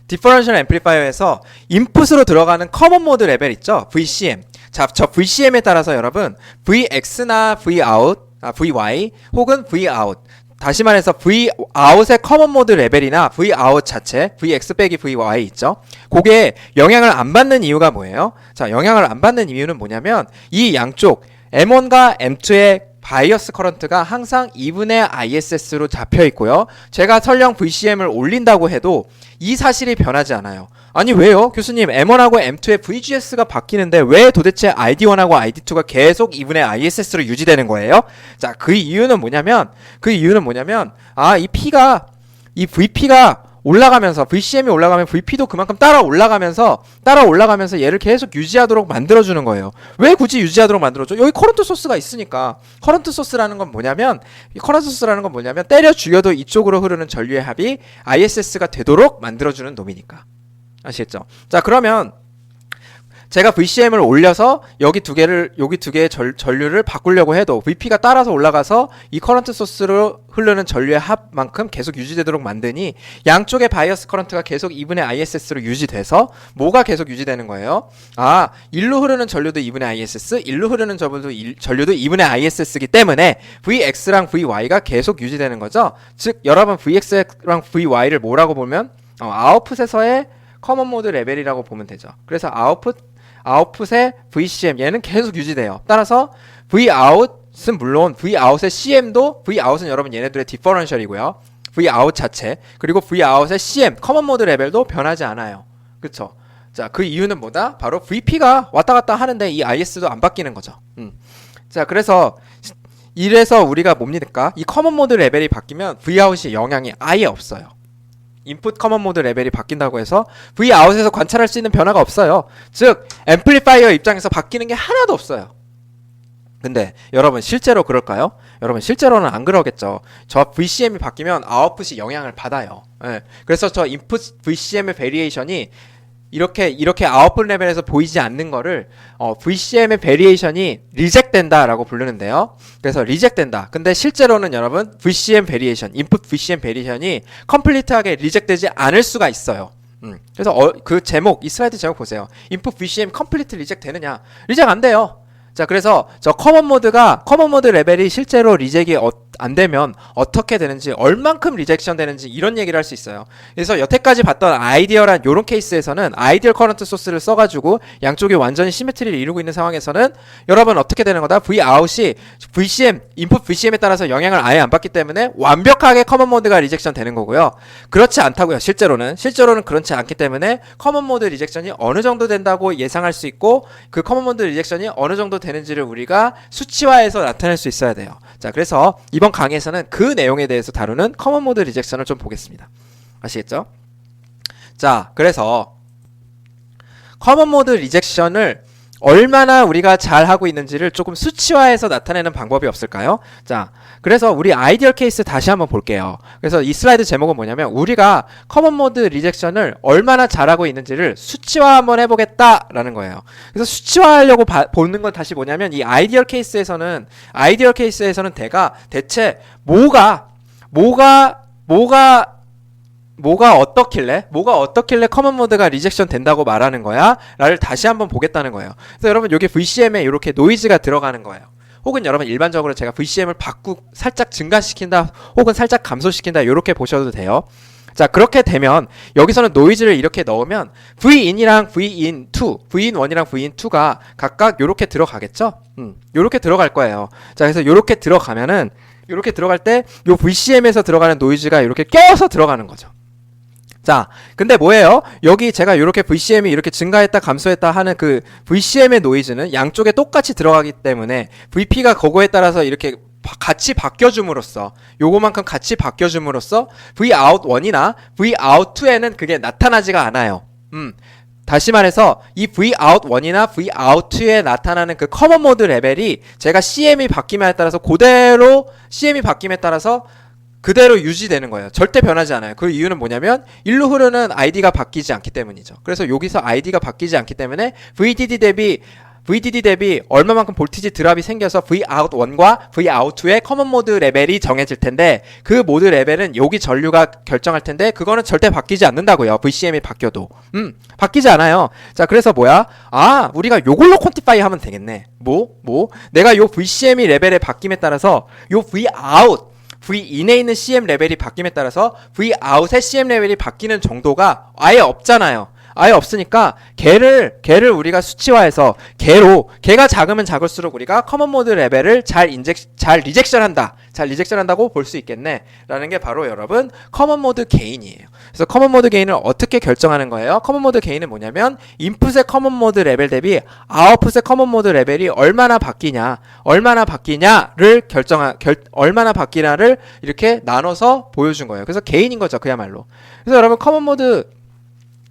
디퍼런셜 앰플리파이어에서 인풋으로 들어가는 커먼 모드 레벨 있죠? VCM. 자, 저 VCM에 따라서 여러분 VX나 VY 혹은 Vout, 다시 말해서 Vout의 커먼 모드 레벨이나 Vout 자체, VX 빼기 VY 있죠? 그게 영향을 안 받는 이유가 뭐예요? 자, 영향을 안 받는 이유는 뭐냐면 이 양쪽 M1과 M2의 바이어스 커런트가 항상 2분의 ISS로 잡혀 있고요. 제가 설령 VCM을 올린다고 해도 이 사실이 변하지 않아요. 아니 왜요? 교수님, M1하고 M2의 VGS가 바뀌는데 왜 도대체 ID1하고 ID2가 계속 2분의 ISS로 유지되는 거예요? 자, 그 이유는 뭐냐면 이 VP가 올라가면서, VCM이 올라가면 VP도 그만큼 따라 올라가면서 얘를 계속 유지하도록 만들어주는 거예요. 왜 굳이 유지하도록 만들어줘? 여기 커런트 소스가 있으니까. 커런트 소스라는 건 뭐냐면 때려 죽여도 이쪽으로 흐르는 전류의 합이 ISS가 되도록 만들어주는 놈이니까. 아시겠죠? 자, 그러면 제가 VCM을 올려서 여기 두 개의 전류를 바꾸려고 해도 VP가 따라서 올라가서 이 커런트 소스로 흐르는 전류의 합만큼 계속 유지되도록 만드니 양쪽의 바이어스 커런트가 계속 2분의 ISS로 유지돼서 뭐가 계속 유지되는 거예요? 아, 일로 흐르는 전류도 2분의 ISS, 일로 흐르는 전류도 2분의 ISS이기 때문에 VX랑 VY가 계속 유지되는 거죠. 즉, 여러분 VX랑 VY를 뭐라고 보면 아웃풋에서의 커먼 모드 레벨이라고 보면 되죠. 그래서 아웃풋의 VCM 얘는 계속 유지돼요. 따라서 Vout은 물론 Vout의 CM도, Vout은 여러분 얘네들의 디퍼런셜이고요. Vout 자체, 그리고 Vout의 CM 커먼 모드 레벨도 변하지 않아요. 그쵸? 자, 그 이유는 뭐다? 바로 VP가 왔다 갔다 하는데 이 IS도 안 바뀌는 거죠. 자, 그래서 이래서 우리가 뭡니까? 이 커먼 모드 레벨이 바뀌면 Vout이 영향이 아예 없어요. 인풋 커먼 모드 레벨이 바뀐다고 해서 Vout에서 관찰할 수 있는 변화가 없어요. 즉, 앰플리파이어 입장에서 바뀌는 게 하나도 없어요. 근데 여러분 실제로 그럴까요? 여러분 실제로는 안 그러겠죠. 저 VCM이 바뀌면 아웃풋이 영향을 받아요. 예. 그래서 저 인풋 VCM의 베리에이션이 이렇게 아웃풋 레벨에서 보이지 않는 거를 VCM의 베리에이션이 리젝된다라고 부르는데요. 그래서 리젝된다. 근데 실제로는 여러분 VCM 베리에이션, 인풋 VCM 베리에이션이 컴플리트하게 리젝되지 않을 수가 있어요. 그래서 그 제목, 이 슬라이드 제목 보세요. 인풋 VCM 컴플리트 리젝 되느냐? 리젝 안 돼요. 자, 그래서 저 커먼 모드 레벨이 실제로 리젝이 안 되면 어떻게 되는지, 얼만큼 리젝션 되는지 이런 얘기를 할 수 있어요. 그래서 여태까지 봤던 아이디얼한 요런 케이스에서는 아이디얼 커런트 소스를 써가지고 양쪽이 완전히 시메트리를 이루고 있는 상황에서는 여러분 어떻게 되는 거다? Vout이 인풋 VCM에 따라서 영향을 아예 안 받기 때문에 완벽하게 커먼 모드가 리젝션 되는 거고요. 그렇지 않다고요. 실제로는 그렇지 않기 때문에 커먼 모드 리젝션이 어느 정도 된다고 예상할 수 있고, 그 커먼 모드 리젝션이 어느 정도 되는지를 우리가 수치화해서 나타낼 수 있어야 돼요. 자, 그래서 이번 강의에서는 그 내용에 대해서 다루는 커먼 모드 리젝션을 좀 보겠습니다. 아시겠죠? 자, 그래서 커먼 모드 리젝션을 얼마나 우리가 잘 하고 있는지를 조금 수치화해서 나타내는 방법이 없을까요? 자, 그래서 우리 아이디얼 케이스 다시 한번 볼게요. 그래서 이 슬라이드 제목은 뭐냐면 우리가 커먼 모드 리젝션을 얼마나 잘하고 있는지를 수치화 한번 해보겠다라는 거예요. 그래서 수치화하려고 보는 건 다시 뭐냐면 이 아이디얼 케이스에서는 대체 뭐가 어떻길래 커먼 모드가 리젝션 된다고 말하는 거야? 라를 다시 한번 보겠다는 거예요. 그래서 여러분 여기 VCM에 이렇게 노이즈가 들어가는 거예요. 혹은 여러분 일반적으로 제가 VCM을 살짝 증가시킨다 혹은 살짝 감소시킨다 이렇게 보셔도 돼요. 자, 그렇게 되면 여기서는 노이즈를 이렇게 넣으면 V인이랑 Vin2, Vin1이랑 Vin2가 각각 요렇게 들어가겠죠? 요렇게 들어갈 거예요. 자, 그래서 요렇게 들어가면은 요렇게 들어갈 때 요 VCM에서 들어가는 노이즈가 이렇게 껴서 들어가는 거죠. 자, 근데 뭐예요? 여기 제가 이렇게 VCM이 이렇게 증가했다 감소했다 하는 그 VCM의 노이즈는 양쪽에 똑같이 들어가기 때문에 VP가 그거에 따라서 이렇게 같이 바뀌어줌으로써 요거만큼 같이 바뀌어줌으로써 Vout1이나 Vout2에는 그게 나타나지가 않아요. 다시 말해서 이 Vout1이나 Vout2에 나타나는 그 커먼 모드 레벨이 제가 CM이 바뀜에 따라서 그대로 유지되는 거예요. 절대 변하지 않아요. 그 이유는 뭐냐면 일로 흐르는 ID가 바뀌지 않기 때문이죠. 그래서 여기서 ID가 바뀌지 않기 때문에 VDD 대비 VDD 대비 얼마만큼 볼티지 드랍이 생겨서 Vout1과 Vout2의 커먼 모드 레벨이 정해질 텐데 그 모드 레벨은 여기 전류가 결정할 텐데 그거는 절대 바뀌지 않는다고요. VCM이 바뀌어도. 바뀌지 않아요. 자, 그래서 뭐야? 아, 우리가 요걸로 퀀티파이 하면 되겠네. 내가 요 VCM이 레벨의 바뀜에 따라서 요 Vout Vin에 있는 CM 레벨이 바뀜에 따라서 Vout의 CM 레벨이 바뀌는 정도가 아예 없잖아요. 아예 없으니까 걔를 우리가 수치화해서 걔가 작으면 작을수록 우리가 커먼 모드 레벨을 잘 리젝션한다고 볼 수 있겠네 라는 게 바로 여러분 커먼 모드 게인이에요. 그래서 커먼 모드 게인을 어떻게 결정하는 거예요? 커먼 모드 게인은 뭐냐면 인풋의 커먼 모드 레벨 대비 아웃풋의 커먼 모드 레벨이 얼마나 바뀌냐를 얼마나 바뀌냐를 이렇게 나눠서 보여준 거예요. 그래서 게인인 거죠, 그야말로. 그래서 여러분 커먼 모드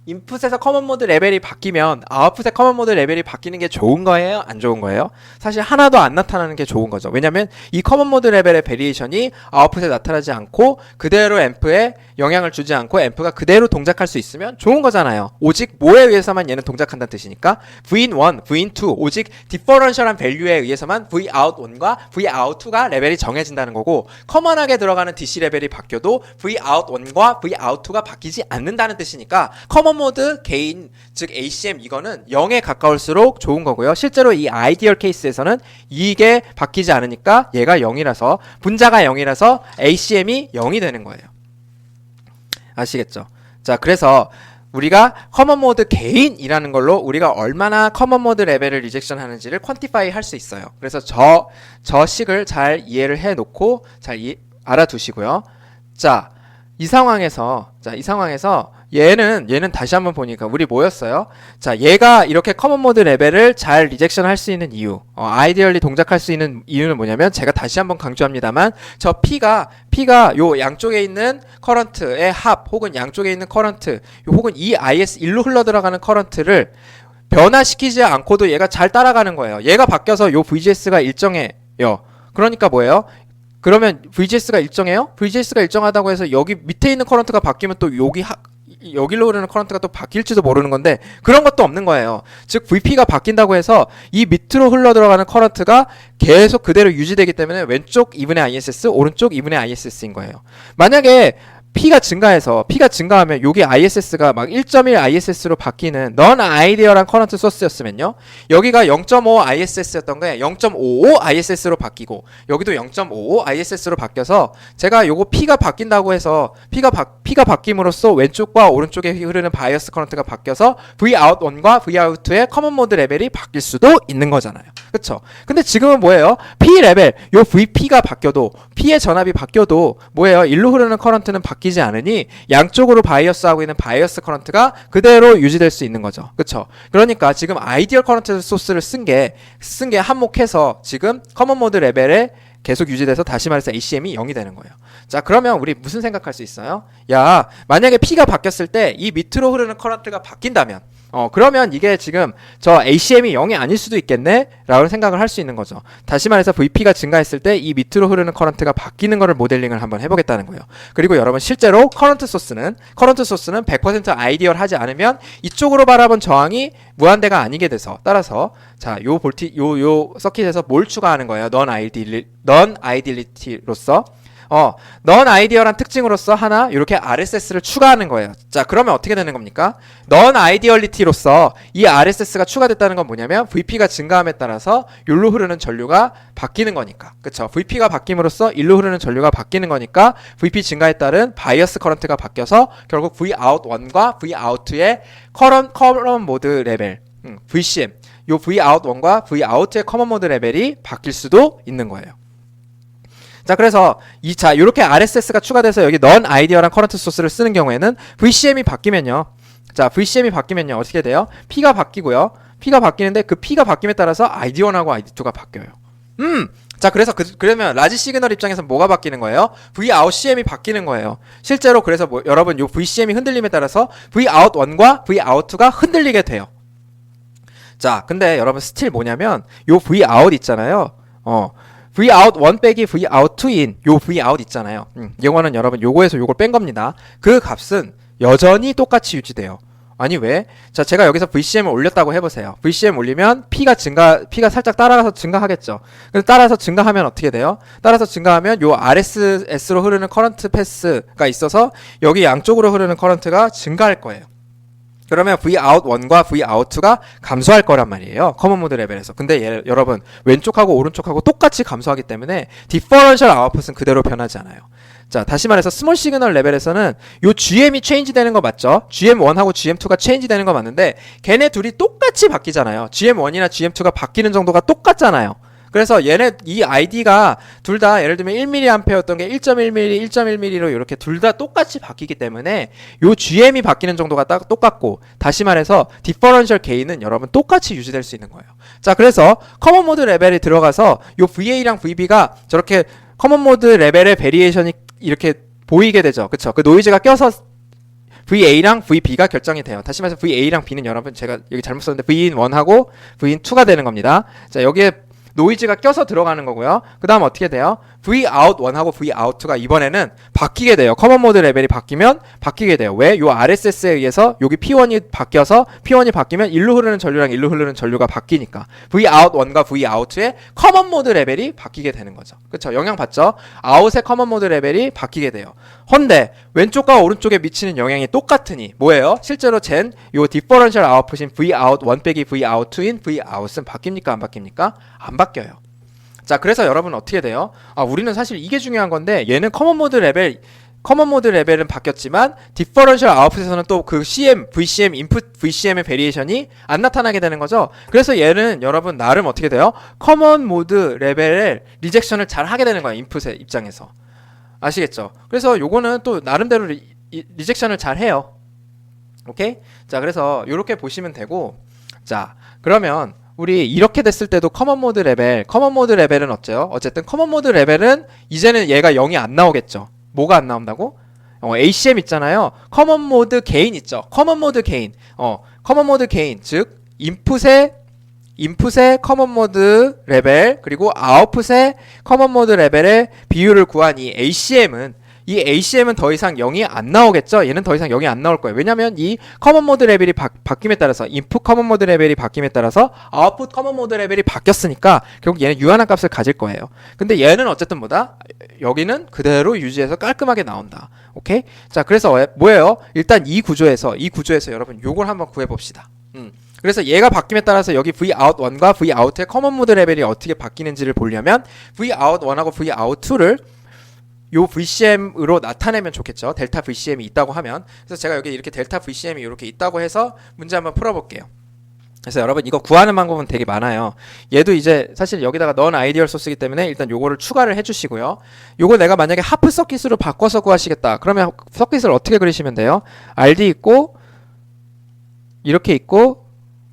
인풋에서 커먼 모드 레벨이 바뀌면 아웃풋의 커먼 모드 레벨이 바뀌는 게 좋은 거예요? 안 좋은 거예요? 사실 하나도 안 나타나는 게 좋은 거죠. 왜냐면 이 커먼 모드 레벨의 베리에이션이 아웃풋에 나타나지 않고 그대로 앰프에 영향을 주지 않고 앰프가 그대로 동작할 수 있으면 좋은 거잖아요. 오직 뭐에 의해서만 얘는 동작한다는 뜻이니까 Vin1, Vin2 오직 디퍼런셜한 밸류에 의해서만 Vout1과 Vout2가 레벨이 정해진다는 거고 커먼하게 들어가는 DC 레벨이 바뀌어도 Vout1과 Vout2가 바뀌지 않는다는 뜻이니까 커먼 모드 게인 즉 ACM 이거는 0에 가까울수록 좋은 거고요. 실제로 이 아이디얼 케이스에서는 이게 바뀌지 않으니까 얘가 0이라서 분자가 0이라서 ACM이 0이 되는 거예요. 아시겠죠? 자, 그래서 우리가 커먼 모드 게인이라는 걸로 우리가 얼마나 커먼 모드 레벨을 리젝션 하는지를 퀀티파이 할 수 있어요. 그래서 저 식을 잘 이해를 해 놓고 잘 알아두시고요. 자, 이 상황에서 얘는 다시 한번 보니까 우리 뭐였어요? 자, 얘가 이렇게 커먼 모드 레벨을 잘 리젝션 할 수 있는 이유, 아이디얼리 동작할 수 있는 이유는 뭐냐면 제가 다시 한번 강조합니다만 저 P가 요 양쪽에 있는 커런트의 합 혹은 양쪽에 있는 커런트 혹은 이 IS1로 흘러 들어가는 커런트를 변화시키지 않고도 얘가 잘 따라가는 거예요. 얘가 바뀌어서 요 VGS가 일정해요. 그러니까 뭐예요? 그러면 VGS가 일정해요? VGS가 일정하다고 해서 여기 밑에 있는 커런트가 바뀌면 또 여기로 흐르는 커런트가 또 바뀔지도 모르는 건데 그런 것도 없는 거예요. 즉 VP가 바뀐다고 해서 이 밑으로 흘러 들어가는 커런트가 계속 그대로 유지되기 때문에 왼쪽 2분의 ISS, 오른쪽 2분의 ISS인 거예요. 만약에 P가 증가하면 여기 ISS가 막 1.1 ISS로 바뀌는 넌 아이디얼한 커런트 소스였으면요. 여기가 0.5 ISS였던 게 0.55 ISS로 바뀌고 여기도 0.55 ISS로 바뀌어서 제가 요거 P가 바뀐다고 해서 P가 바뀜으로써 왼쪽과 오른쪽에 흐르는 바이어스 커런트가 바뀌어서 Vout1과 Vout2의 커먼 모드 레벨이 바뀔 수도 있는 거잖아요. 그쵸? 근데 지금은 뭐예요? P 레벨, 요 VP가 바뀌어도 P의 전압이 바뀌어도 뭐예요? 일로 흐르는 커런트는 바뀌지 않으니 양쪽으로 바이어스하고 있는 바이어스 커런트가 그대로 유지될 수 있는 거죠. 그쵸? 그러니까 지금 아이디얼 커런트 소스를 쓴 게 한몫해서 지금 커먼 모드 레벨에 계속 유지돼서 다시 말해서 ACM이 0이 되는 거예요. 자, 그러면 우리 무슨 생각할 수 있어요? 야, 만약에 P가 바뀌었을 때 이 밑으로 흐르는 커런트가 바뀐다면 그러면 이게 지금 저 ACM이 0이 아닐 수도 있겠네? 라고 생각을 할 수 있는 거죠. 다시 말해서 VP가 증가했을 때 이 밑으로 흐르는 커런트가 바뀌는 거를 모델링을 한번 해보겠다는 거예요. 그리고 여러분 실제로 커런트 소스는 100% 아이디얼 하지 않으면 이쪽으로 바라본 저항이 무한대가 아니게 돼서 따라서 자, 요 서킷에서 뭘 추가하는 거예요? 넌 아이디리티로서 넌 아이디얼한 특징으로서 하나 이렇게 RSS를 추가하는 거예요. 자, 그러면 어떻게 되는 겁니까? 넌 아이디얼리티로서 이 RSS가 추가됐다는 건 뭐냐면 VP가 증가함에 따라서 일로 흐르는 전류가 바뀌는 거니까. 그쵸? VP가 바뀜으로써 일로 흐르는 전류가 바뀌는 거니까 VP 증가에 따른 바이어스 커런트가 바뀌어서 결국 Vout1과 Vout2의 커먼 모드 레벨 VCM 요 Vout1과 Vout2의 커먼 모드 레벨이 바뀔 수도 있는 거예요. 자, 그래서 이렇게 RSS가 추가돼서 여기 넌 아이디얼한 커런트 소스를 쓰는 경우에는 VCM이 바뀌면요. 자, VCM이 바뀌면요. 어떻게 돼요? P가 바뀌고요. P가 바뀌는데 그 P가 바뀜에 따라서 ID1하고 ID2가 바뀌어요. 자, 그래서 그러면 라지 시그널 입장에서 뭐가 바뀌는 거예요? VOutCM이 바뀌는 거예요. 실제로 그래서 여러분 요 VCM이 흔들림에 따라서 Vout1과 Vout2가 흔들리게 돼요. 자, 근데 여러분 스틸 뭐냐면 요 Vout 있잖아요. Vout1 빼기 Vout2인 요 Vout 있잖아요. 요거는 여러분 요거에서 요걸 뺀 겁니다. 그 값은 여전히 똑같이 유지돼요. 아니 왜? 자, 제가 여기서 VCM을 올렸다고 해보세요. VCM 올리면 P가 살짝 따라가서 증가하겠죠. 그래서 따라서 증가하면 어떻게 돼요? 따라서 증가하면 요 RSS로 흐르는 커런트 패스가 있어서 여기 양쪽으로 흐르는 커런트가 증가할 거예요. 그러면 Vout1과 Vout2가 감소할 거란 말이에요. 커먼 모드 레벨에서. 근데 여러분 왼쪽하고 오른쪽하고 똑같이 감소하기 때문에 디퍼런셜 아웃풋은 그대로 변하지 않아요. 자, 다시 말해서 스몰 시그널 레벨에서는 요 GM이 체인지 되는 거 맞죠? GM1하고 GM2가 체인지 되는 거 맞는데 걔네 둘이 똑같이 바뀌잖아요. GM1이나 GM2가 바뀌는 정도가 똑같잖아요. 그래서 이 ID가 둘 다 예를 들면 1mA였던 게 1.1mm, 1.1mm로 이렇게 둘 다 똑같이 바뀌기 때문에 요 GM이 바뀌는 정도가 딱 똑같고, 다시 말해서 디퍼런셜 게인은 여러분 똑같이 유지될 수 있는 거예요. 자, 그래서 커먼 모드 레벨이 들어가서 요 VA랑 VB가 저렇게 커먼 모드 레벨의 베리에이션이 이렇게 보이게 되죠. 그쵸? 그 노이즈가 껴서 VA랑 VB가 결정이 돼요. 다시 말해서 VA랑 B는 여러분 제가 여기 잘못 썼는데 Vin1하고 Vin2가 되는 겁니다. 자, 여기에 노이즈가 껴서 들어가는 거고요. 그 다음 어떻게 돼요? Vout1하고 Vout2가 이번에는 바뀌게 돼요. 커먼 모드 레벨이 바뀌면 바뀌게 돼요. 왜? 요 RSS에 의해서 여기 P1이 바뀌어서 P1이 바뀌면 일로 흐르는 전류랑 일로 흐르는 전류가 바뀌니까 Vout1과 Vout2의 커먼 모드 레벨이 바뀌게 되는 거죠. 그쵸? 영향 받죠? 아웃의 커먼 모드 레벨이 바뀌게 돼요. 헌데 왼쪽과 오른쪽에 미치는 영향이 똑같으니 뭐예요? 실제로 요 디퍼런셜 아웃풋인 Vout1 빼기 Vout2인 Vout은 바뀝니까? 안 바뀝니까? 안 바뀌어요. 자, 그래서 여러분 어떻게 돼요? 우리는 사실 이게 중요한 건데 얘는 커먼 모드 레벨은 바뀌었지만 디퍼런셜 아웃풋에서는 또 그 VCM, 인풋 VCM의 베리에이션이 안 나타나게 되는 거죠. 그래서 얘는 여러분 나름 어떻게 돼요? 커먼 모드 레벨의 리젝션을 잘 하게 되는 거예요. 인풋의 입장에서. 아시겠죠? 그래서 요거는 또 나름대로 리젝션을 잘 해요. 오케이? 자, 그래서 요렇게 보시면 되고, 자, 그러면 우리 이렇게 됐을 때도 커먼 모드 레벨은 어째요? 어쨌든 커먼 모드 레벨은 이제는 얘가 0이 안 나오겠죠. 뭐가 안 나온다고? ACM 있잖아요. 커먼 모드 게인 있죠. 커먼 모드 게인, 즉 인풋의 커먼 모드 레벨 그리고 아웃풋의 커먼 모드 레벨의 비율을 구한 이 ACM은 더 이상 0이 안 나오겠죠. 얘는 더 이상 0이 안 나올 거예요. 왜냐면 이 커먼 모드 레벨이 바뀜에 따라서, 인풋 커먼 모드 레벨이 바뀜에 따라서 아웃풋 커먼 모드 레벨이 바뀌었으니까 결국 얘는 유한한 값을 가질 거예요. 근데 얘는 어쨌든 여기는 그대로 유지해서 깔끔하게 나온다. 오케이? 자, 그래서 뭐예요? 일단 이 구조에서 여러분 요걸 한번 구해봅시다. 그래서 얘가 바뀜에 따라서 여기 Vout1과 Vout의 커먼 모드 레벨이 어떻게 바뀌는지를 보려면 Vout1하고 Vout2를 요 VCM으로 나타내면 좋겠죠. 델타 VCM이 있다고 하면. 그래서 제가 여기 이렇게 델타 VCM이 이렇게 있다고 해서 문제 한번 풀어볼게요. 그래서 여러분 이거 구하는 방법은 되게 많아요. 얘도 이제 사실 여기다가 넌 아이디얼 소스이기 때문에 일단 요거를 추가를 해주시고요. 요거 내가 만약에 하프 서킷으로 바꿔서 구하시겠다. 그러면 서킷을 어떻게 그리시면 돼요? RD 있고 이렇게 있고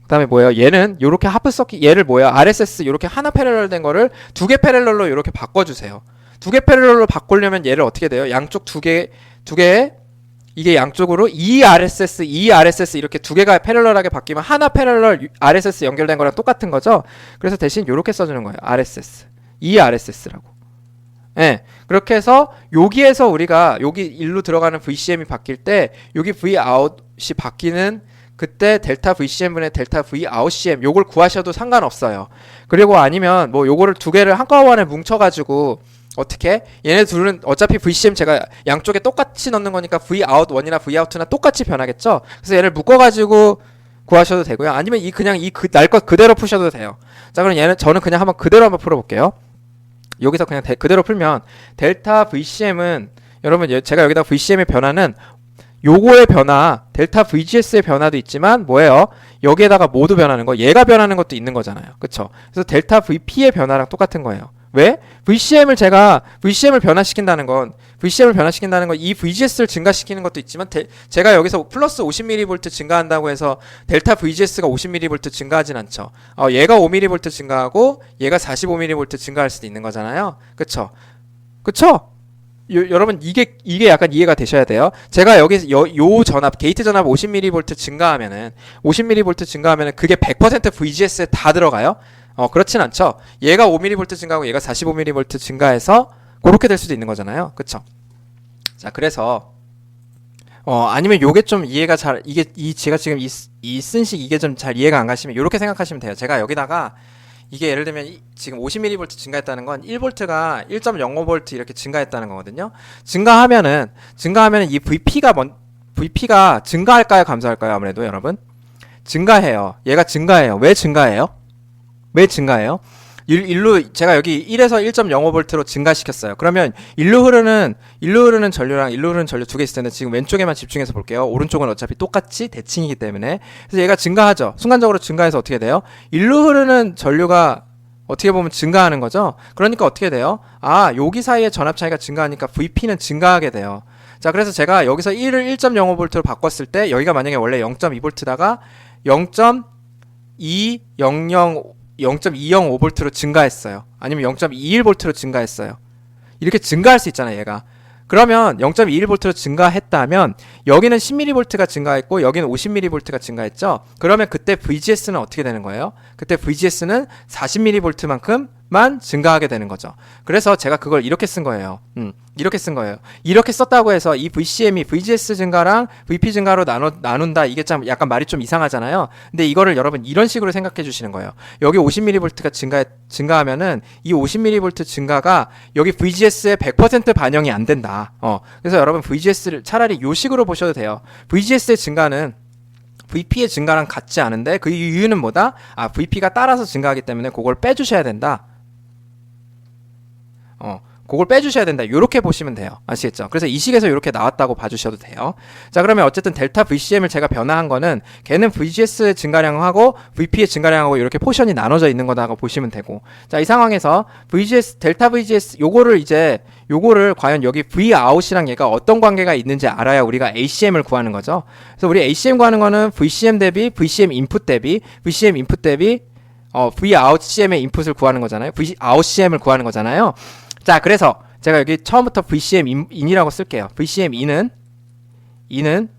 그 다음에 뭐예요? 얘는 요렇게 하프 서킷, 얘를 RSS 요렇게 하나 패러럴 된 거를 두 개 패러럴로 요렇게 바꿔주세요. 두 개 패러럴로 바꾸려면 얘를 어떻게 돼요? 양쪽 두 개, 이게 양쪽으로 RSS 이렇게 두 개가 패러럴하게 바뀌면 하나 패러럴 RSS 연결된 거랑 똑같은 거죠? 그래서 대신 요렇게 써주는 거예요. RSS라고. 예. 그렇게 해서 여기에서 우리가 여기 일로 들어가는 VCM이 바뀔 때 여기 Vout이 바뀌는 그때 델타 VCM분의 델타 VoutCM 요걸 구하셔도 상관없어요. 그리고 아니면 뭐 요거를 두 개를 한꺼번에 뭉쳐가지고 어떻게? 얘네 둘은 어차피 VCM 제가 양쪽에 똑같이 넣는 거니까 Vout1이나 Vout2나 똑같이 변하겠죠? 그래서 얘를 묶어가지고 구하셔도 되고요. 아니면 날 것 그대로 푸셔도 돼요. 자, 그럼 저는 그냥 그대로 한번 풀어볼게요. 여기서 그냥 그대로 풀면 델타 VCM은 여러분 제가 여기다 VCM의 변화는 요거의 변화, 델타 VGS의 변화도 있지만 뭐예요? 여기에다가 모두 변하는 거, 얘가 변하는 것도 있는 거잖아요. 그쵸? 그래서 델타 VP의 변화랑 똑같은 거예요. 왜? VCM을 변화시킨다는 건 이 VGS를 증가시키는 것도 있지만 제가 여기서 플러스 50mV 증가한다고 해서 델타 VGS가 50mV 증가하진 않죠. 얘가 5mV 증가하고 얘가 45mV 증가할 수도 있는 거잖아요. 그쵸? 여러분 이게 약간 이해가 되셔야 돼요. 제가 여기 요 전압 게이트 전압 50mV 증가하면은 그게 100% VGS에 다 들어가요? 그렇진 않죠. 얘가 5mV 증가하고 얘가 45mV 증가해서 그렇게 될 수도 있는 거잖아요. 그쵸? 자, 그래서 아니면 요게 좀 이해가 잘, 제가 지금 이 쓴식 이게 좀 잘 이해가 안 가시면 요렇게 생각하시면 돼요. 제가 여기다가 이게 예를 들면 지금 50mV 증가했다는 건 1V가 1.05V 이렇게 증가했다는 거거든요. 증가하면은 이 VP가 증가할까요? 감소할까요? 아무래도 여러분 증가해요. 얘가 증가해요. 왜 증가해요? 제가 여기 1에서 1.05V로 증가시켰어요. 그러면 일로 흐르는 전류랑 일로 흐르는 전류 두 개 있을 텐데 지금 왼쪽에만 집중해서 볼게요. 오른쪽은 어차피 똑같이 대칭이기 때문에. 그래서 얘가 증가하죠. 순간적으로 증가해서 어떻게 돼요? 일로 흐르는 전류가 어떻게 보면 증가하는 거죠. 그러니까 어떻게 돼요? 여기 사이에 전압 차이가 증가하니까 VP는 증가하게 돼요. 자, 그래서 제가 여기서 1을 1.05V로 바꿨을 때 여기가 만약에 원래 0.2V다가 0.205V로 증가했어요. 아니면 0.21V로 증가했어요. 이렇게 증가할 수 있잖아요, 얘가. 그러면 0.21V로 증가했다면 여기는 10mV가 증가했고 여기는 50mV가 증가했죠. 그러면 그때 VGS는 어떻게 되는 거예요? 그때 VGS는 40mV만큼만 증가하게 되는 거죠. 그래서 제가 그걸 이렇게 쓴 거예요. 이렇게 쓴 거예요. 이렇게 썼다고 해서 이 VCM이 VGS 증가랑 VP 증가로 나눈다. 이게 참 약간 말이 좀 이상하잖아요. 근데 이거를 여러분 이런 식으로 생각해 주시는 거예요. 여기 50mV가 증가하면은 이 50mV 증가가 여기 VGS에 100% 반영이 안 된다. 그래서 여러분 VGS를 차라리 요 식으로 보셔도 돼요. VGS의 증가는 VP의 증가랑 같지 않은데 그 이유는 뭐다? VP가 따라서 증가하기 때문에 그걸 빼주셔야 된다. 그걸 빼주셔야 된다. 요렇게 보시면 돼요. 아시겠죠? 그래서 이 식에서 요렇게 나왔다고 봐주셔도 돼요. 자, 그러면 어쨌든 델타 VCM을 제가 변화한 거는 걔는 VGS의 증가량하고 VP의 증가량하고 이렇게 포션이 나눠져 있는 거다고 보시면 되고. 자, 이 상황에서 델타 VGS 요거를 과연 여기 Vout이랑 얘가 어떤 관계가 있는지 알아야 우리가 ACM을 구하는 거죠. 그래서 우리 ACM 구하는 거는 VCM 대비 VCM 인풋 대비 VoutCM의 인풋을 구하는 거잖아요. VoutCM을 구하는 거잖아요. 자, 그래서 제가 여기 처음부터 VCM in이라고 쓸게요. VCM in은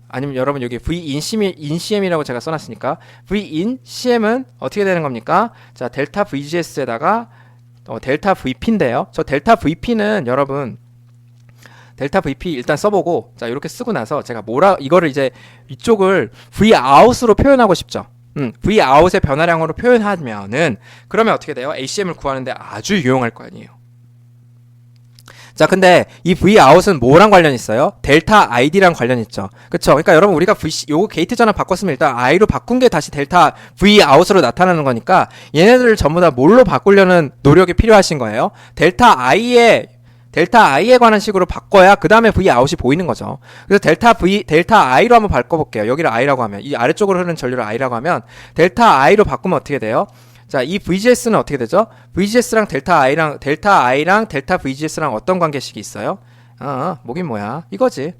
아니면 여러분 여기 VIN-CM이라고 제가 써놨으니까 VIN-CM은 어떻게 되는 겁니까? 자, 델타 VGS에다가 델타 VP인데요. 저 델타 VP는 여러분 델타 VP 일단 써보고 자, 이렇게 쓰고 나서 제가 이거를 이제 이쪽을 Vout으로 표현하고 싶죠. Vout의 변화량으로 표현하면은 그러면 어떻게 돼요? ACM을 구하는데 아주 유용할 거 아니에요. 자, 근데 이 Vout은 뭐랑 관련 있어요? 델타 ID랑 관련 있죠. 그쵸? 그러니까 여러분 우리가 요거 게이트 전압 바꿨으면 일단 I로 바꾼 게 다시 델타 Vout으로 나타나는 거니까 얘네들을 전부 다 뭘로 바꾸려는 노력이 필요하신 거예요. 델타 I에 관한 식으로 바꿔야 그 다음에 Vout이 보이는 거죠. 그래서 델타 I로 한번 바꿔볼게요. 여기를 I라고 하면 이 아래쪽으로 흐르는 전류를 I라고 하면 델타 I로 바꾸면 어떻게 돼요? 자, 이 VGS는 어떻게 되죠? VGS랑 델타 I랑 델타 VGS랑 어떤 관계식이 있어요? 뭐긴 뭐야. 이거지.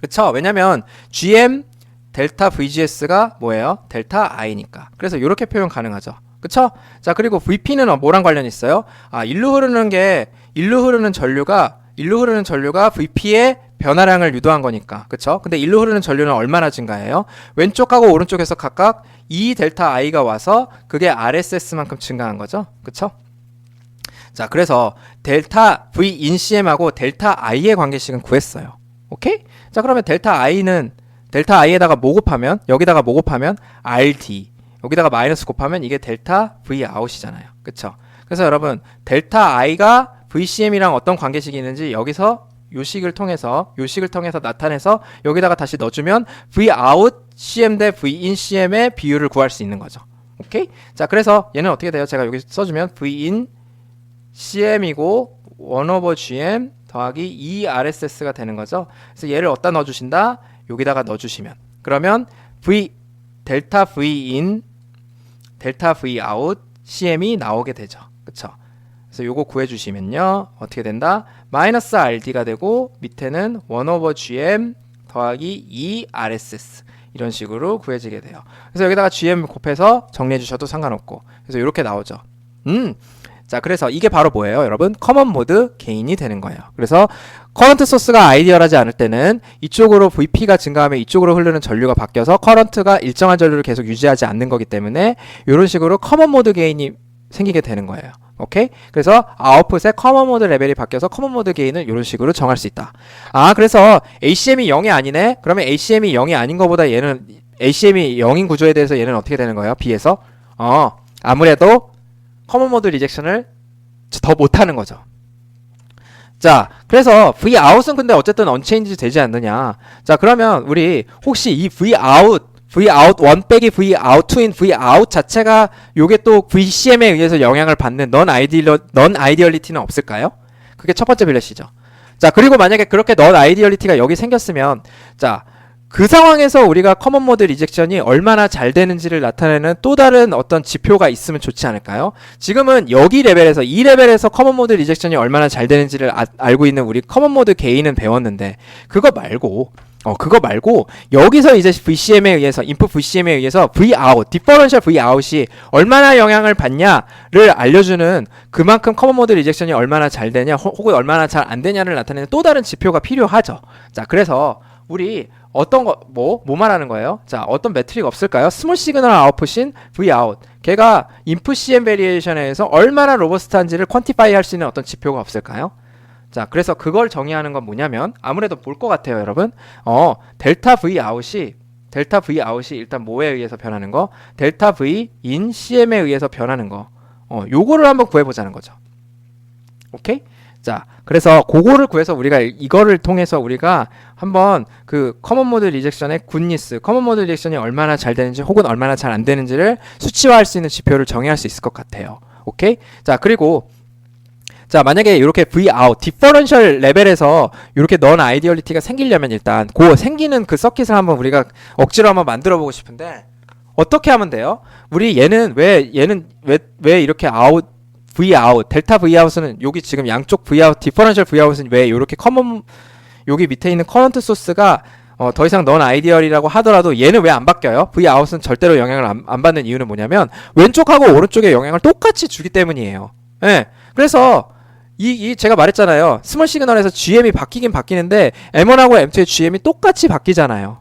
그쵸? 왜냐면 GM 델타 VGS가 뭐예요? 델타 I니까. 그래서 이렇게 표현 가능하죠. 그쵸? 자, 그리고 VP는 뭐랑 관련이 있어요? 일로 흐르는 전류가 VP의 변화량을 유도한 거니까. 그쵸? 근데 일로 흐르는 전류는 얼마나 증가해요? 왼쪽하고 오른쪽에서 각각 이 델타 I가 와서 그게 RSS만큼 증가한 거죠. 그쵸? 자, 그래서 델타 VIN-CM하고 델타 I의 관계식은 구했어요. 오케이? 자, 그러면 델타 I에다가 여기다가 뭐 곱하면 RD. 여기다가 마이너스 곱하면 이게 델타 Vout이잖아요. 그쵸? 그래서 여러분 델타 I가 VCM이랑 어떤 관계식이 있는지 여기서 요식을 통해서 나타내서 여기다가 다시 넣어주면 Vout-CM 대 VIN-CM의 비율을 구할 수 있는 거죠. 오케이? 자, 그래서 얘는 어떻게 돼요? 제가 여기 써주면 VIN-CM이고 1/GM 더하기 2RSS가 되는 거죠. 그래서 얘를 어디다 넣어주신다? 여기다가 넣어주시면 그러면 델타 Vout CM이 나오게 되죠. 그쵸? 그래서 요거 구해주시면요 어떻게 된다? 마이너스 RD가 되고 밑에는 1/GM 더하기 2RSS 이런 식으로 구해지게 돼요. 그래서 여기다가 GM 곱해서 정리해 주셔도 상관없고 그래서 이렇게 나오죠. 자, 그래서 이게 바로 뭐예요? 여러분 커먼 모드 게인이 되는 거예요. 그래서 커런트 소스가 아이디얼하지 않을 때는 이쪽으로 VP가 증가하면 이쪽으로 흐르는 전류가 바뀌어서 커런트가 일정한 전류를 계속 유지하지 않는 거기 때문에 이런 식으로 커먼 모드 게인이 생기게 되는 거예요. 오케이? 그래서 아웃풋의 커먼 모드 레벨이 바뀌어서 커먼 모드 게인을 이런 식으로 정할 수 있다. 아, 그래서 ACM이 0이 아니네? 그러면 ACM이 0이 아닌 것보다 얘는 ACM이 0인 구조에 대해서 얘는 어떻게 되는 거예요? B에서? 아무래도 커먼 모드 리젝션을 더 못하는 거죠. 자, 그래서 Vout은 근데 어쨌든 언체인지 되지 않느냐. 자, 그러면 우리 혹시 이 Vout1 빼기 Vout2인 Vout 자체가 요게 또 VCM에 의해서 영향을 받는 넌 아이디얼리티는 없을까요? 그게 첫 번째 빌렛이죠. 자, 그리고 만약에 그렇게 넌 아이디얼리티가 여기 생겼으면, 자, 그 상황에서 우리가 커먼 모드 리젝션이 얼마나 잘 되는지를 나타내는 또 다른 어떤 지표가 있으면 좋지 않을까요? 지금은 여기 레벨에서, 이 레벨에서 커먼 모드 리젝션이 얼마나 잘 되는지를 알고 있는 우리 커먼 모드 게인은 배웠는데, 그거 말고 여기서 이제 VCM에 의해서 인풋 VCM에 의해서 Vout, 디퍼런셜 Vout이 얼마나 영향을 받냐를 알려주는 그만큼 커먼 모드 리젝션이 얼마나 잘 되냐 혹은 얼마나 잘 안 되냐를 나타내는 또 다른 지표가 필요하죠. 자, 그래서 우리 어떤 거 뭐 말하는 거예요? 자, 어떤 매트릭 없을까요? 스몰 시그널 아웃풋인 Vout, 걔가 인풋 CM 베리에이션에 의해서 얼마나 로버스트한지를 퀀티파이 할 수 있는 어떤 지표가 없을까요? 자, 그래서 그걸 정의하는 건 뭐냐면 아무래도 볼 것 같아요, 여러분. 델타 Vout이 일단 뭐에 의해서 변하는 거? 델타 V 인 CM에 의해서 변하는 거. 요거를 한번 구해보자는 거죠. 오케이? 자, 그래서 그거를 구해서 우리가 이거를 통해서 우리가 한번 그 커먼 모드 리젝션의 굿니스, 커먼 모드 리젝션이 얼마나 잘 되는지 혹은 얼마나 잘 안 되는지를 수치화할 수 있는 지표를 정의할 수 있을 것 같아요. 오케이? 자, 그리고 자, 만약에 이렇게 Vout, 디퍼런셜 레벨에서 이렇게 넌 아이디얼리티가 생기려면 일단 생기는 그 서킷을 한번 우리가 억지로 한번 만들어 보고 싶은데 어떻게 하면 돼요? 우리 얘는 왜 이렇게 Vout, 델타 Vout은 여기 지금 양쪽 Vout, 디퍼런셜 Vout은 왜 이렇게 여기 밑에 있는 커런트 소스가 더 이상 넌 아이디얼이라고 하더라도 얘는 왜 안 바뀌어요? Vout은 절대로 영향을 안 받는 이유는 뭐냐면 왼쪽하고 오른쪽에 영향을 똑같이 주기 때문이에요. 예. 그래서 제가 말했잖아요. 스몰 시그널에서 GM이 바뀌긴 바뀌는데 M1하고 M2의 GM이 똑같이 바뀌잖아요.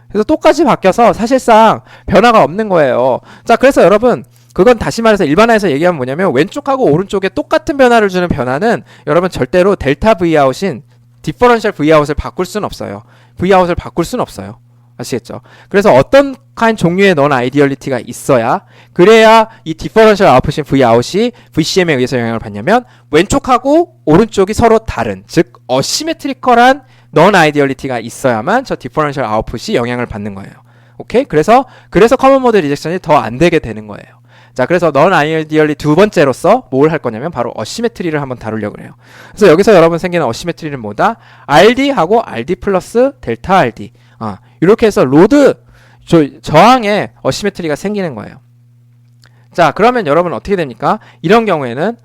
그래서 똑같이 바뀌어서 사실상 변화가 없는 거예요. 자, 그래서 여러분 그건 다시 말해서 일반화해서 얘기하면 뭐냐면 왼쪽하고 오른쪽에 똑같은 변화를 주는 변화는 여러분 절대로 델타 Vout인 디퍼런셜 Vout을 바꿀 수는 없어요. Vout을 바꿀 수는 없어요. 아시겠죠? 그래서 어떤 종류의 넌 아이디얼리티가 있어야 그래야 이 디퍼런셜 아웃풋인 Vout이 VCM에 의해서 영향을 받냐면 왼쪽하고 오른쪽이 서로 다른, 즉 어시메트리컬한 넌 아이디얼리티가 있어야만 저 디퍼런셜 아웃풋이 영향을 받는 거예요. 오케이? 그래서 커먼 모드 리젝션이 더 안 되게 되는 거예요. 자, 그래서 넌 아이디얼리 두 번째로서 뭘 할 거냐면 바로 어시메트리를 한번 다루려고 해요. 그래서 여기서 여러분 생기는 어시메트리는 뭐다? RD하고 RD 플러스 델타 RD. 이렇게 해서 로드 저항에 어시메트리가 생기는 거예요. 자, 그러면 여러분 어떻게 됩니까? 이런 경우에는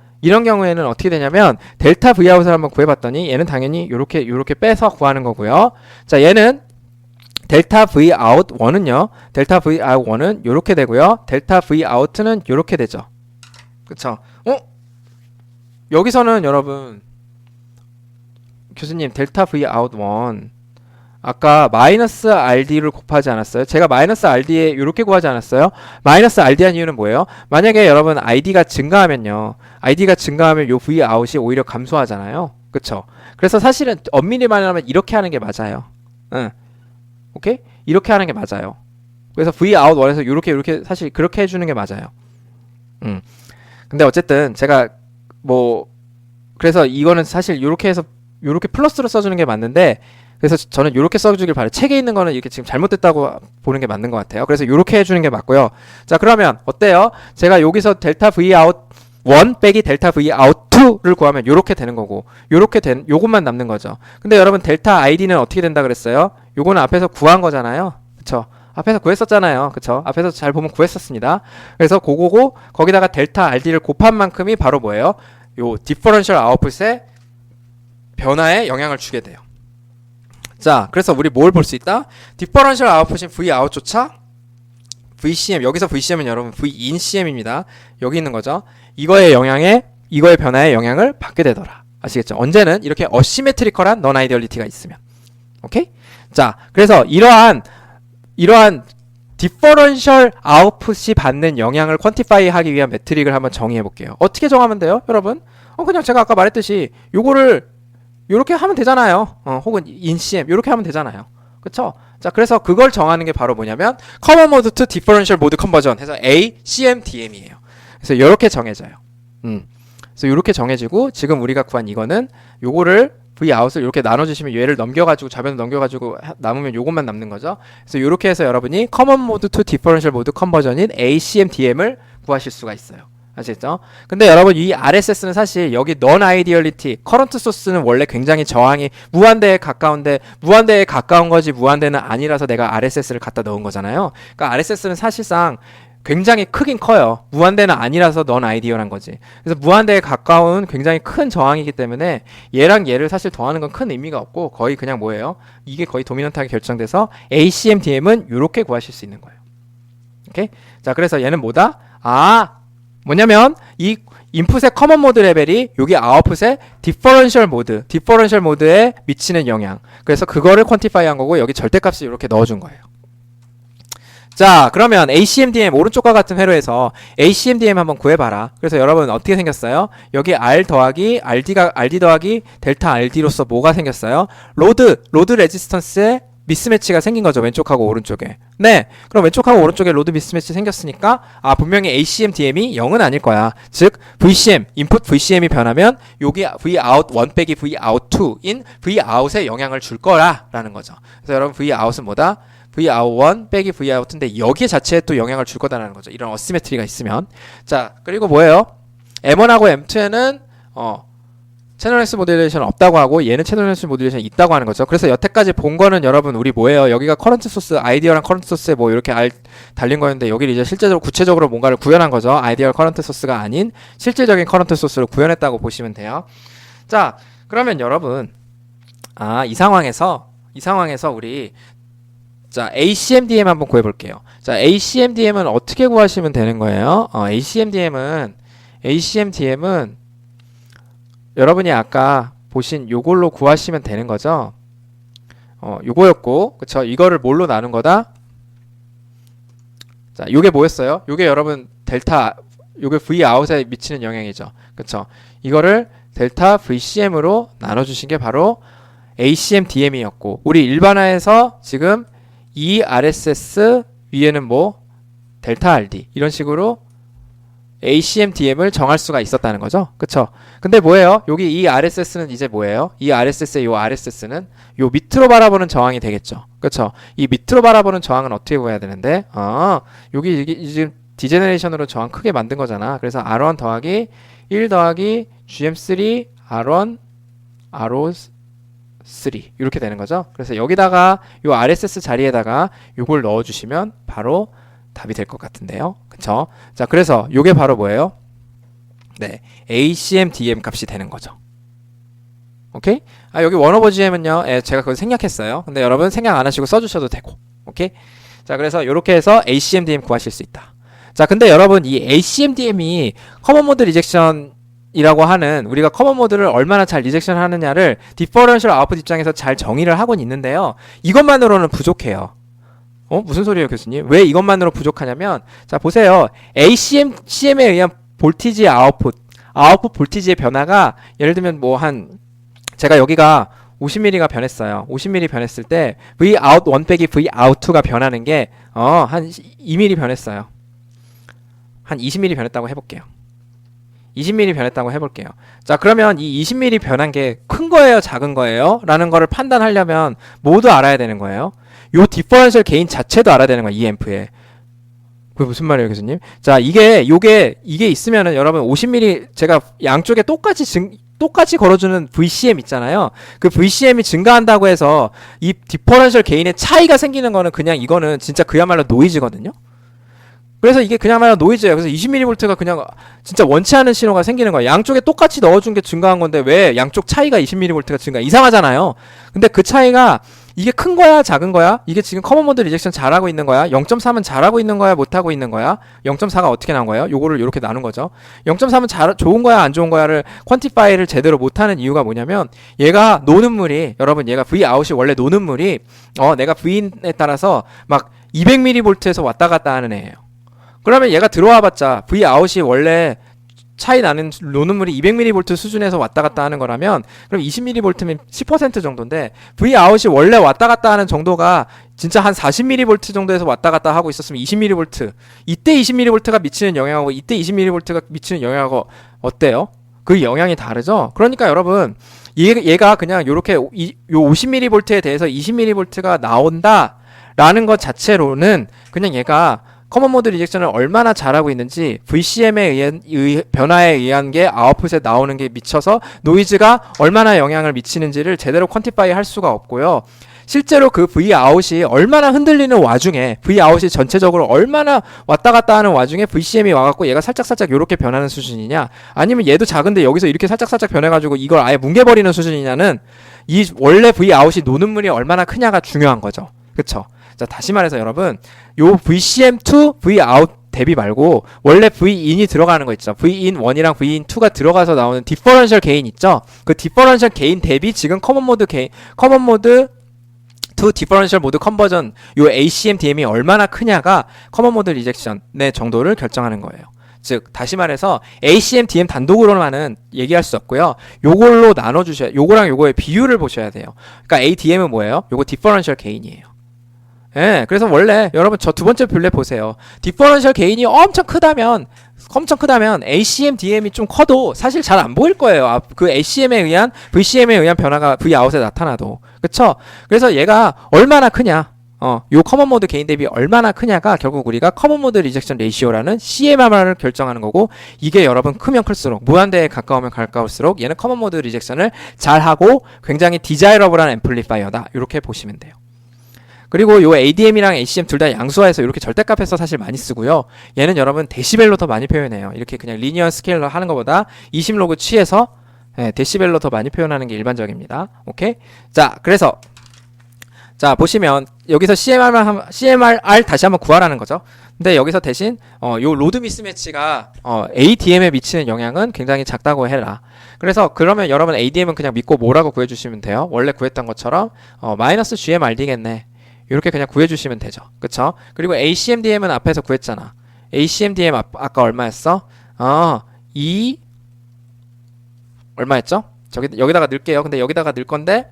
어떻게 되냐면 델타 Vout을 한번 구해봤더니 얘는 당연히 요렇게 빼서 구하는 거고요. 자, 얘는 델타 Vout1은요. 델타 Vout1은 요렇게 되고요. 델타 Vout는 요렇게 되죠. 그쵸? 여기서는 여러분 교수님 델타 Vout1 아까 마이너스 RD를 곱하지 않았어요? 제가 마이너스 RD에 이렇게 구하지 않았어요? 마이너스 RD 한 이유는 뭐예요? 만약에 여러분 ID가 증가하면요. ID가 증가하면 요 Vout이 오히려 감소하잖아요. 그쵸? 그래서 사실은 엄밀히 말하면 이렇게 하는 게 맞아요. 응. 오케이? 이렇게 하는 게 맞아요. 그래서 Vout1에서 이렇게 사실 그렇게 해주는 게 맞아요. 근데 어쨌든 제가 그래서 이거는 사실 이렇게 해서 이렇게 플러스로 써주는 게 맞는데 그래서 저는 이렇게 써주길 바래요. 책에 있는 거는 이렇게 지금 잘못됐다고 보는 게 맞는 것 같아요. 그래서 이렇게 해주는 게 맞고요. 자, 그러면 어때요? 제가 여기서 델타 Vout1 빼기 델타 Vout2를 구하면 이렇게 되는 거고 요것만 남는 거죠. 근데 여러분 델타 ID는 어떻게 된다 그랬어요? 요거는 앞에서 구한 거잖아요. 그쵸? 앞에서 구했었잖아요. 그쵸? 앞에서 잘 보면 구했었습니다. 그래서 그거고 거기다가 델타 RD를 곱한 만큼이 바로 뭐예요? 요 디퍼런셜 아웃풋의 변화에 영향을 주게 돼요. 자, 그래서 우리 뭘 볼 수 있다? 디퍼런셜 아웃풋인 Vout조차 VCM, 여기서 VCM은 여러분 Vin CM입니다. 여기 있는 거죠. 이거의 변화에 영향을 받게 되더라. 아시겠죠? 언제는 이렇게 어시메트리컬한 넌 아이디얼리티가 있으면. 오케이? 자, 그래서 이러한 디퍼런셜 아웃풋이 받는 영향을 퀀티파이 하기 위한 매트릭을 한번 정의해 볼게요. 어떻게 정하면 돼요, 여러분? 그냥 제가 아까 말했듯이 요거를 요렇게 하면 되잖아요. 혹은 인CM 요렇게 하면 되잖아요. 그쵸? 자, 그래서 그걸 정하는 게 바로 뭐냐면 Common Mode to Differential Mode Conversion 해서 ACMDM이에요. 그래서 요렇게 정해져요. 그래서 요렇게 정해지고 지금 우리가 구한 이거는 요거를 Vout을 이렇게 나눠주시면 얘를 넘겨가지고 좌변을 넘겨가지고 남으면 요것만 남는 거죠. 그래서 요렇게 해서 여러분이 Common Mode to Differential Mode Conversion인 ACMDM을 구하실 수가 있어요. 아시겠죠? 근데 여러분 이 RSS는 사실 여기 Non-Ideality, Current Source는 원래 굉장히 저항이 무한대에 가까운데 무한대에 가까운 거지 무한대는 아니라서 내가 RSS를 갖다 넣은 거잖아요. 그러니까 RSS는 사실상 굉장히 크긴 커요. 무한대는 아니라서 Non-Ideal한 거지. 그래서 무한대에 가까운 굉장히 큰 저항이기 때문에 얘랑 얘를 사실 더하는 건 큰 의미가 없고 거의 그냥 뭐예요? 이게 거의 도미넌트하게 결정돼서 ACMDM은 이렇게 구하실 수 있는 거예요. 오케이? 자, 그래서 얘는 뭐다? 뭐냐면 이 인풋의 커먼 모드 레벨이 여기 아웃풋의 디퍼런셜 모드에 미치는 영향. 그래서 그거를 퀀티파이 한 거고 여기 절대값을 이렇게 넣어준 거예요. 자, 그러면 ACMDM 오른쪽과 같은 회로에서 ACMDM 한번 구해봐라. 그래서 여러분 어떻게 생겼어요? 여기 R 더하기 RD 더하기 델타 RD로서 뭐가 생겼어요? 로드 레지스턴스의 미스매치가 생긴 거죠. 왼쪽하고 오른쪽에. 네. 그럼 왼쪽하고 오른쪽에 로드 미스매치 생겼으니까 분명히 ACMDM이 0은 아닐 거야. 즉 VCM, 인풋 VCM이 변하면 여기 Vout 1 빼기 Vout 2인 Vout에 영향을 줄 거라라는 거죠. 그래서 여러분 Vout은 뭐다? Vout 1 빼기 Vout인데 여기 자체에 또 영향을 줄 거다라는 거죠. 이런 어시메트리가 있으면. 자, 그리고 뭐예요? M1하고 M2에는 채널 렉스 모듈레이션 없다고 하고 얘는 채널 렉스 모듈레이션 있다고 하는 거죠. 그래서 여태까지 본 거는 여러분 우리 뭐예요? 여기가 커런트 소스, 아이디어랑 커런트 소스에 뭐 이렇게 달린 거였는데 여기를 이제 실제적으로 구체적으로 뭔가를 구현한 거죠. 아이디어 커런트 소스가 아닌 실질적인 커런트 소스를 구현했다고 보시면 돼요. 자, 그러면 여러분 이 상황에서 우리 자, ACMDM 한번 구해볼게요. 자, ACMDM은 어떻게 구하시면 되는 거예요? ACMDM은 여러분이 아까 보신 요걸로 구하시면 되는 거죠. 요거였고, 그쵸? 이거를 뭘로 나눈 거다? 자, 요게 뭐였어요? 요게 여러분 요게 Vout에 미치는 영향이죠. 그쵸? 이거를 델타 VCM으로 나눠주신 게 바로 ACMDM이었고, 우리 일반화해서 지금 이 RSS 위에는 뭐 델타 RD 이런 식으로 ACMDM을 정할 수가 있었다는 거죠. 그쵸? 근데 뭐예요? 여기 이 RSS는 이제 뭐예요? 이 RSS의 요 RSS는 요 밑으로 바라보는 저항이 되겠죠. 그쵸? 이 밑으로 바라보는 저항은 어떻게 구해야 되는데? 여기 지금 디제너레이션으로 저항 크게 만든 거잖아. 그래서 R1 더하기 1 더하기 GM3 R1 RO3 이렇게 되는 거죠. 그래서 여기다가 요 RSS 자리에다가 요걸 넣어주시면 바로 답이 될 것 같은데요. 그쵸? 자, 그래서 요게 바로 뭐예요? 네, ACMDM 값이 되는 거죠. 오케이? 여기 원오버GM은요, 제가 그걸 생략했어요. 근데 여러분 생략 안 하시고 써주셔도 되고. 오케이? 자, 그래서 요렇게 해서 ACMDM 구하실 수 있다. 자, 근데 여러분 이 ACMDM이 커먼 모드 리젝션 이라고 하는 우리가 커먼 모드를 얼마나 잘 리젝션 하느냐를 디퍼런셜 아웃풋 입장에서 잘 정의를 하고는 있는데요. 이것만으로는 부족해요. 무슨 소리예요, 교수님? 왜 이것만으로 부족하냐면, 자, 보세요. ACM에 의한 볼티지 아웃풋 볼티지의 변화가, 예를 들면 제가 여기가 50mm가 변했어요. 50mm 변했을 때, Vout 1 빼기 Vout 2가 변하는 게, 한 2mm 변했어요. 한 20mm 변했다고 해볼게요. 20mm 변했다고 해볼게요. 자, 그러면 이 20mm 변한 게 큰 거예요, 작은 거예요? 라는 거를 판단하려면 모두 알아야 되는 거예요. 요 디퍼런셜 게인 자체도 알아야 되는 거야, 이 앰프에. 그게 무슨 말이에요, 교수님? 자, 이게 있으면은 여러분 50mm 제가 양쪽에 똑같이 걸어주는 VCM 있잖아요. 그 VCM이 증가한다고 해서 이 디퍼런셜 게인의 차이가 생기는 거는 그냥 이거는 진짜 그야말로 노이즈거든요. 그래서 이게 그냥말로 노이즈예요. 그래서 20mV가 그냥 진짜 원치 않은 신호가 생기는 거예요. 양쪽에 똑같이 넣어준 게 증가한 건데 왜 양쪽 차이가 20mV가 증가? 이상하잖아요. 근데 그 차이가 이게 큰 거야, 작은 거야? 이게 지금 커먼 모드 리젝션 잘하고 있는 거야? 0.3은 잘하고 있는 거야, 못하고 있는 거야? 0.4가 어떻게 나온 거예요? 요거를 이렇게 나눈 거죠. 0.3은 좋은 거야, 안 좋은 거야를 퀀티파이를 제대로 못하는 이유가 뭐냐면 얘가 노는 물이 여러분 얘가 Vout이 원래 노는 물이 내가 V인에 따라서 막 200mV에서 왔다 갔다 하는 애예요. 그러면 얘가 들어와봤자 Vout이 원래 차이 나는 노는물이 200mV 수준에서 왔다 갔다 하는 거라면 그럼 20mV면 10% 정도인데 Vout이 원래 왔다 갔다 하는 정도가 진짜 한 40mV 정도에서 왔다 갔다 하고 있었으면 20mV 이때 20mV가 미치는 영향하고 이때 20mV가 미치는 영향하고 어때요? 그 영향이 다르죠? 그러니까 여러분 얘가 그냥 요렇게 요 50mV에 대해서 20mV가 나온다 라는 것 자체로는 그냥 얘가 커먼 모드 리젝션을 얼마나 잘하고 있는지 VCM에 의한 변화에 의한 게 아웃풋에 나오는 게 미쳐서 노이즈가 얼마나 영향을 미치는지를 제대로 퀀티파이 할 수가 없고요. 실제로 그 Vout이 얼마나 흔들리는 와중에 Vout이 전체적으로 얼마나 왔다 갔다 하는 와중에 VCM이 와갖고 얘가 살짝살짝 요렇게 변하는 수준이냐 아니면 얘도 작은데 여기서 이렇게 살짝살짝 변해가지고 이걸 아예 뭉개버리는 수준이냐는 이 원래 Vout이 노는 물이 얼마나 크냐가 중요한 거죠. 그쵸? 자, 다시 말해서 여러분 요 VCM to Vout 대비 말고 원래 Vin이 들어가는 거 있죠. Vin 1이랑 Vin 2가 들어가서 나오는 디퍼런셜 게인 있죠. 그 디퍼런셜 게인 대비 지금 커먼 모드 to 디퍼런셜 모드 컨버전 요 ACM-DM이 얼마나 크냐가 커먼 모드 리젝션의 정도를 결정하는 거예요. 즉 다시 말해서 ACM-DM 단독으로만은 얘기할 수 없고요. 요걸로 나눠주셔야 요거랑 요거의 비율을 보셔야 돼요. 그러니까 ADM은 뭐예요? 요거 디퍼런셜 게인이에요. 예, 그래서 원래 여러분 저 두 번째 블랙 보세요. 디퍼런셜 게인이 엄청 크다면 ACM, DM이 좀 커도 사실 잘 안 보일 거예요. 그 VCM에 의한 변화가 Vout에 나타나도. 그쵸? 그래서 얘가 얼마나 크냐, 요 커먼 모드 게인 대비 얼마나 크냐가 결국 우리가 커먼 모드 리젝션 레이시오라는 CMRR을 결정하는 거고, 이게 여러분 크면 클수록, 무한대에 가까우면 가까울수록 얘는 커먼 모드 리젝션을 잘하고 굉장히 디자이러블한 앰플리파이어다. 이렇게 보시면 돼요. 그리고 요 ADM이랑 ACM 둘 다 양수화해서 이렇게 절대값에서 사실 많이 쓰고요. 얘는 여러분 데시벨로 더 많이 표현해요. 이렇게 그냥 리니어 스케일러 하는 것보다 20로그 취해서 데시벨로 더 많이 표현하는 게 일반적입니다. 오케이? 자, 그래서 자, 보시면 여기서 CMRR 다시 한번 구하라는 거죠. 근데 여기서 대신 요 로드 미스매치가 ADM에 미치는 영향은 굉장히 작다고 해라. 그래서 그러면 여러분 ADM은 그냥 믿고 뭐라고 구해주시면 돼요. 원래 구했던 것처럼 마이너스 GMRD겠네. 이렇게 그냥 구해주시면 되죠. 그쵸? 그리고 ACM-DM은 앞에서 구했잖아. ACM-DM 아까 얼마였어? 얼마였죠? 여기다가 넣을게요. 근데 여기다가 넣을 건데,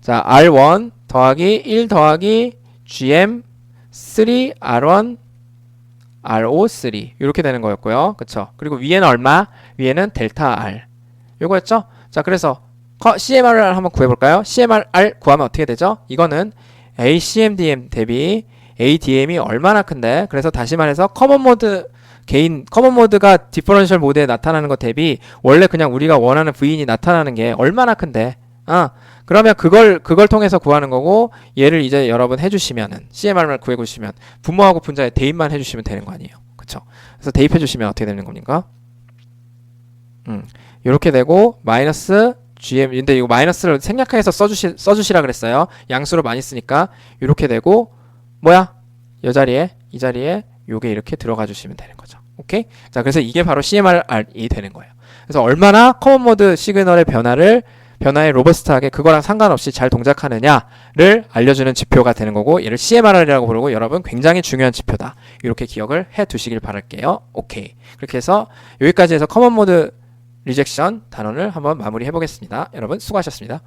자, R1 더하기 1 더하기 GM 3 R1 RO3 이렇게 되는 거였고요. 그쵸? 그리고 위에는 얼마? 위에는 델타 R 요거였죠? 자, 그래서 CMRR 한번 구해볼까요? CMRR 구하면 어떻게 되죠? 이거는 ACM-DM 대비 ADM이 얼마나 큰데, 그래서 다시 말해서 커먼 모드가 디퍼런셜 모드에 나타나는 것 대비 원래 그냥 우리가 원하는 Vin이 나타나는 게 얼마나 큰데, 그러면 그걸 통해서 구하는 거고, 얘를 이제 여러분 해주시면은 CMRR 구해주시면 분모하고 분자에 대입만 해주시면 되는 거 아니에요. 그쵸? 그래서 대입해주시면 어떻게 되는 겁니까? 이렇게 되고 마이너스 GM, 근데 이거 마이너스를 생략해서 써주시라 그랬어요. 양수로 많이 쓰니까 이렇게 되고, 뭐야? 이 자리에 요게 이렇게 들어가 주시면 되는 거죠. 오케이? 자, 그래서 이게 바로 CMRR이 되는 거예요. 그래서 얼마나 커먼 모드 시그널의 변화에 로버스트하게 그거랑 상관없이 잘 동작하느냐를 알려주는 지표가 되는 거고, 얘를 CMRR이라고 부르고, 여러분 굉장히 중요한 지표다. 이렇게 기억을 해 두시길 바랄게요. 오케이. 그렇게 해서 여기까지 해서 커먼 모드 리젝션 단원을 한번 마무리해 보겠습니다. 여러분 수고하셨습니다.